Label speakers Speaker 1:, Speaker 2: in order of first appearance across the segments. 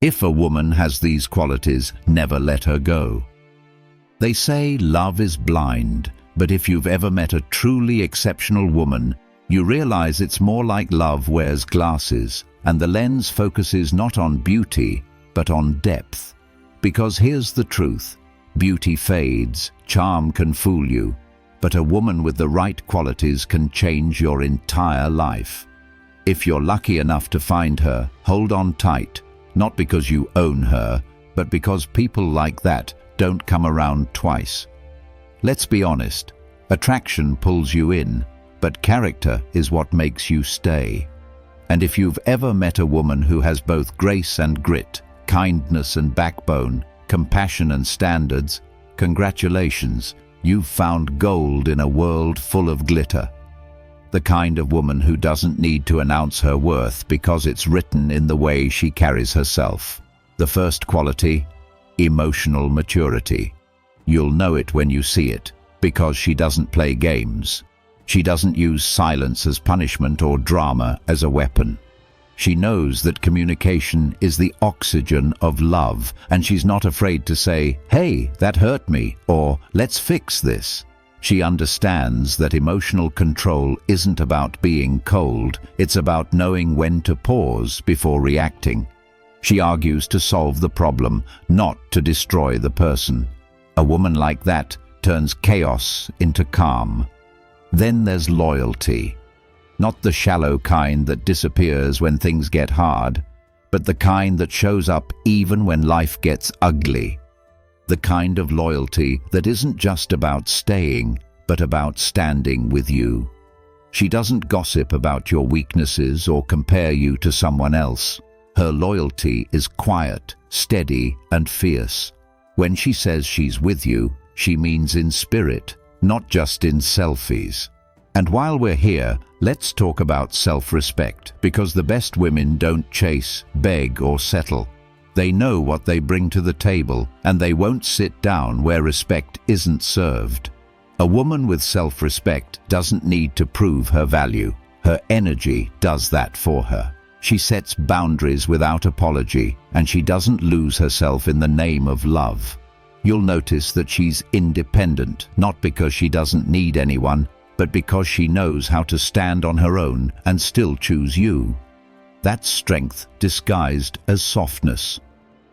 Speaker 1: If a woman has these qualities, never let her go. They say love is blind, but if you've ever met a truly exceptional woman, you realize it's more like love wears glasses, and the lens focuses not on beauty, but on depth. Because here's the truth: beauty fades, charm can fool you, but a woman with the right qualities can change your entire life. If you're lucky enough to find her, hold on tight, not because you own her, but because people like that don't come around twice. Let's be honest, attraction pulls you in, but character is what makes you stay. And if you've ever met a woman who has both grace and grit, kindness and backbone, compassion and standards, congratulations, you've found gold in a world full of glitter. The kind of woman who doesn't need to announce her worth because it's written in the way she carries herself. The first quality: emotional maturity. You'll know it when you see it, because she doesn't play games. She doesn't use silence as punishment or drama as a weapon. She knows that communication is the oxygen of love, and she's not afraid to say, "Hey, that hurt me," or "Let's fix this." She understands that emotional control isn't about being cold, it's about knowing when to pause before reacting. She argues to solve the problem, not to destroy the person. A woman like that turns chaos into calm. Then there's loyalty. Not the shallow kind that disappears when things get hard, but the kind that shows up even when life gets ugly. The kind of loyalty that isn't just about staying, but about standing with you. She doesn't gossip about your weaknesses or compare you to someone else. Her loyalty is quiet, steady, and fierce. When she says she's with you, she means in spirit, not just in selfies. And while we're here, let's talk about self-respect, because the best women don't chase, beg, or settle. They know what they bring to the table, and they won't sit down where respect isn't served. A woman with self-respect doesn't need to prove her value. Her energy does that for her. She sets boundaries without apology, and she doesn't lose herself in the name of love. You'll notice that she's independent, not because she doesn't need anyone, but because she knows how to stand on her own and still choose you. That's strength disguised as softness.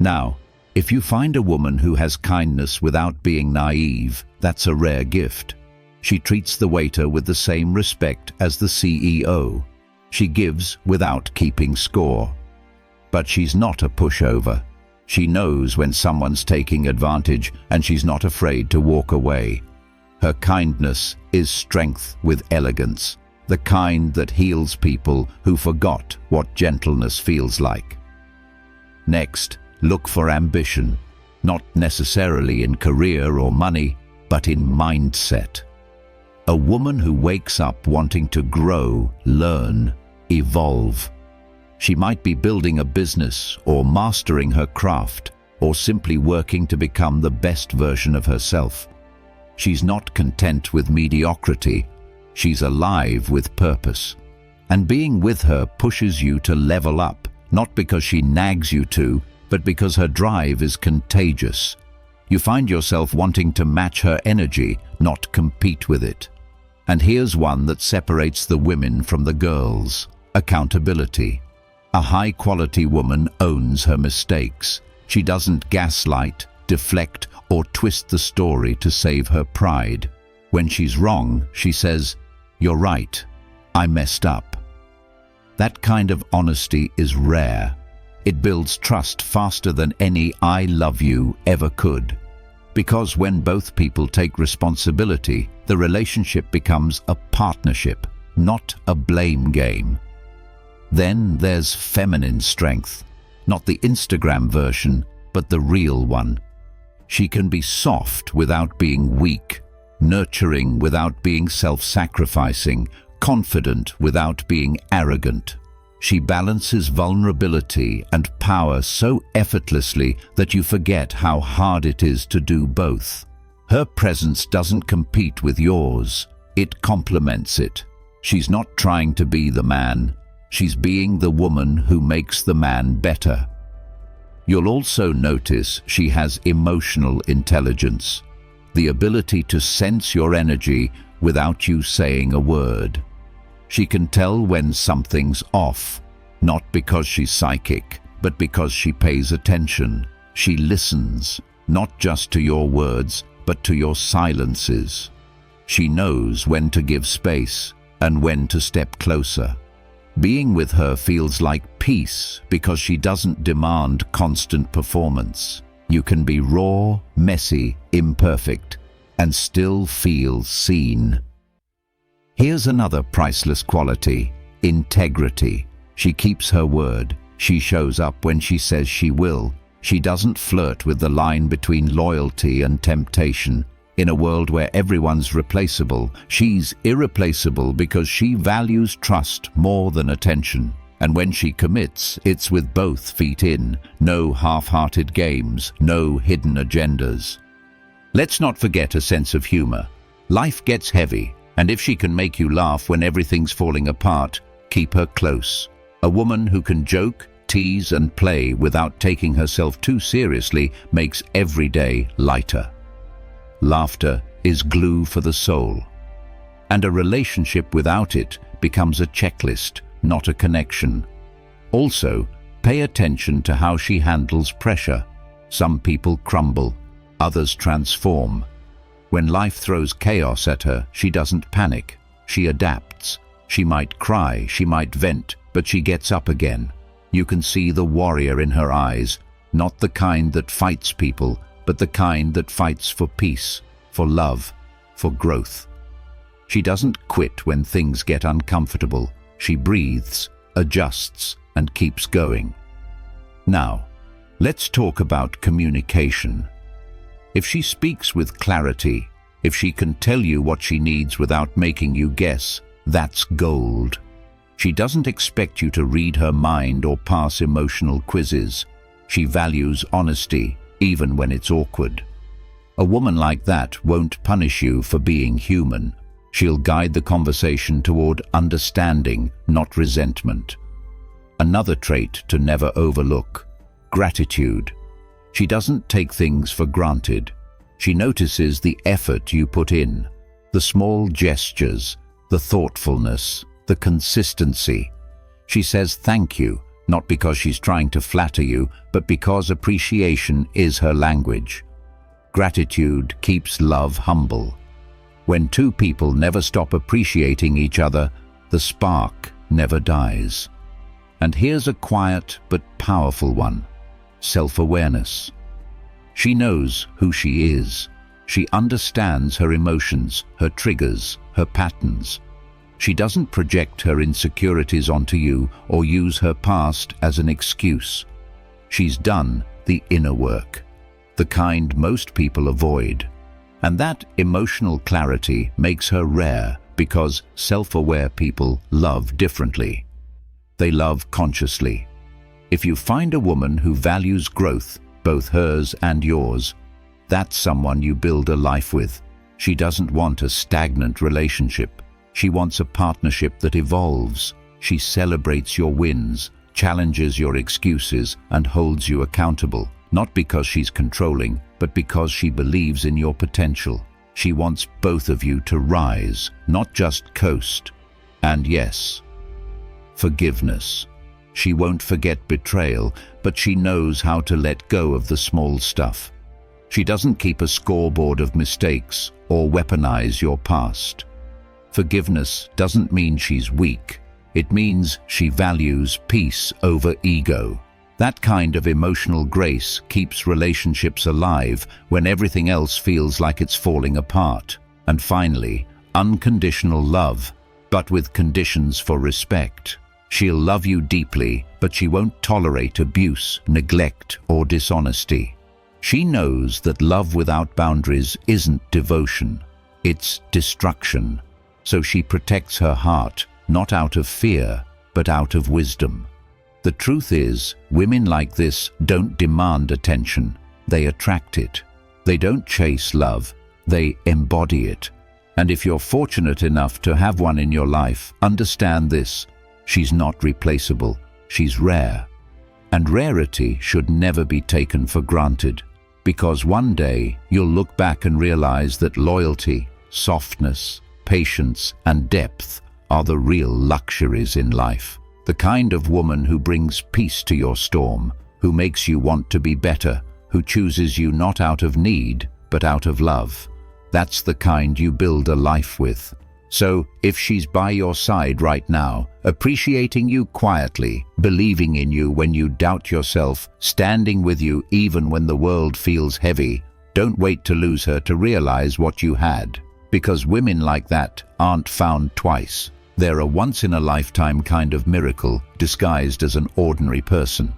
Speaker 1: Now, if you find a woman who has kindness without being naive, that's a rare gift. She treats the waiter with the same respect as the CEO. She gives without keeping score. But she's not a pushover. She knows when someone's taking advantage, and she's not afraid to walk away. Her kindness is strength with elegance, the kind that heals people who forgot what gentleness feels like. Next, look for ambition, not necessarily in career or money, but in mindset. A woman who wakes up wanting to grow, learn, evolve. She might be building a business or mastering her craft, or simply working to become the best version of herself. She's not content with mediocrity. She's alive with purpose. And being with her pushes you to level up, not because she nags you to, but because her drive is contagious. You find yourself wanting to match her energy, not compete with it. And here's one that separates the women from the girls: accountability. A high-quality woman owns her mistakes. She doesn't gaslight, deflect, or twist the story to save her pride. When she's wrong, she says, "You're right, I messed up." That kind of honesty is rare. It builds trust faster than any "I love you" ever could. Because when both people take responsibility, the relationship becomes a partnership, not a blame game. Then there's feminine strength, not the Instagram version, but the real one. She can be soft without being weak, nurturing without being self-sacrificing, confident without being arrogant. She balances vulnerability and power so effortlessly that you forget how hard it is to do both. Her presence doesn't compete with yours, it complements it. She's not trying to be the man, she's being the woman who makes the man better. You'll also notice she has emotional intelligence, the ability to sense your energy without you saying a word. She can tell when something's off, not because she's psychic, but because she pays attention. She listens, not just to your words, but to your silences. She knows when to give space and when to step closer. Being with her feels like peace because she doesn't demand constant performance. You can be raw, messy, imperfect, and still feel seen. Here's another priceless quality: integrity. She keeps her word. She shows up when she says she will. She doesn't flirt with the line between loyalty and temptation. In a world where everyone's replaceable, she's irreplaceable because she values trust more than attention. And when she commits, it's with both feet in. No half-hearted games, no hidden agendas. Let's not forget a sense of humor. Life gets heavy, and if she can make you laugh when everything's falling apart, keep her close. A woman who can joke, tease, and play without taking herself too seriously makes every day lighter. Laughter is glue for the soul, and a relationship without it becomes a checklist, not a connection. Also, pay attention to how she handles pressure. Some people crumble, others transform. When life throws chaos at her, she doesn't panic. She adapts. She might cry, she might vent, but she gets up again. You can see the warrior in her eyes, not the kind that fights people, but the kind that fights for peace, for love, for growth. She doesn't quit when things get uncomfortable. She breathes, adjusts, and keeps going. Now, let's talk about communication. If she speaks with clarity, if she can tell you what she needs without making you guess, that's gold. She doesn't expect you to read her mind or pass emotional quizzes. She values honesty, even when it's awkward. A woman like that won't punish you for being human. She'll guide the conversation toward understanding, not resentment. Another trait to never overlook: gratitude. She doesn't take things for granted. She notices the effort you put in, the small gestures, the thoughtfulness, the consistency. She says thank you, not because she's trying to flatter you, but because appreciation is her language. Gratitude keeps love humble. When two people never stop appreciating each other, the spark never dies. And here's a quiet but powerful one: self-awareness. She knows who she is. She understands her emotions, her triggers, her patterns. She doesn't project her insecurities onto you or use her past as an excuse. She's done the inner work, the kind most people avoid. And that emotional clarity makes her rare, because self-aware people love differently. They love consciously. If you find a woman who values growth, both hers and yours, that's someone you build a life with. She doesn't want a stagnant relationship. She wants a partnership that evolves. She celebrates your wins, challenges your excuses, and holds you accountable, not because she's controlling, but because she believes in your potential. She wants both of you to rise, not just coast. And yes, forgiveness. She won't forget betrayal, but she knows how to let go of the small stuff. She doesn't keep a scoreboard of mistakes or weaponize your past. Forgiveness doesn't mean she's weak. It means she values peace over ego. That kind of emotional grace keeps relationships alive when everything else feels like it's falling apart. And finally, unconditional love, but with conditions for respect. She'll love you deeply, but she won't tolerate abuse, neglect, or dishonesty. She knows that love without boundaries isn't devotion, it's destruction. So she protects her heart, not out of fear, but out of wisdom. The truth is, women like this don't demand attention, they attract it. They don't chase love, they embody it. And if you're fortunate enough to have one in your life, understand this: she's not replaceable, she's rare. And rarity should never be taken for granted, because one day you'll look back and realize that loyalty, softness, patience, and depth are the real luxuries in life. The kind of woman who brings peace to your storm, who makes you want to be better, who chooses you not out of need, but out of love. That's the kind you build a life with. So, if she's by your side right now, appreciating you quietly, believing in you when you doubt yourself, standing with you even when the world feels heavy, don't wait to lose her to realize what you had. Because women like that aren't found twice. They're a once-in-a-lifetime kind of miracle disguised as an ordinary person.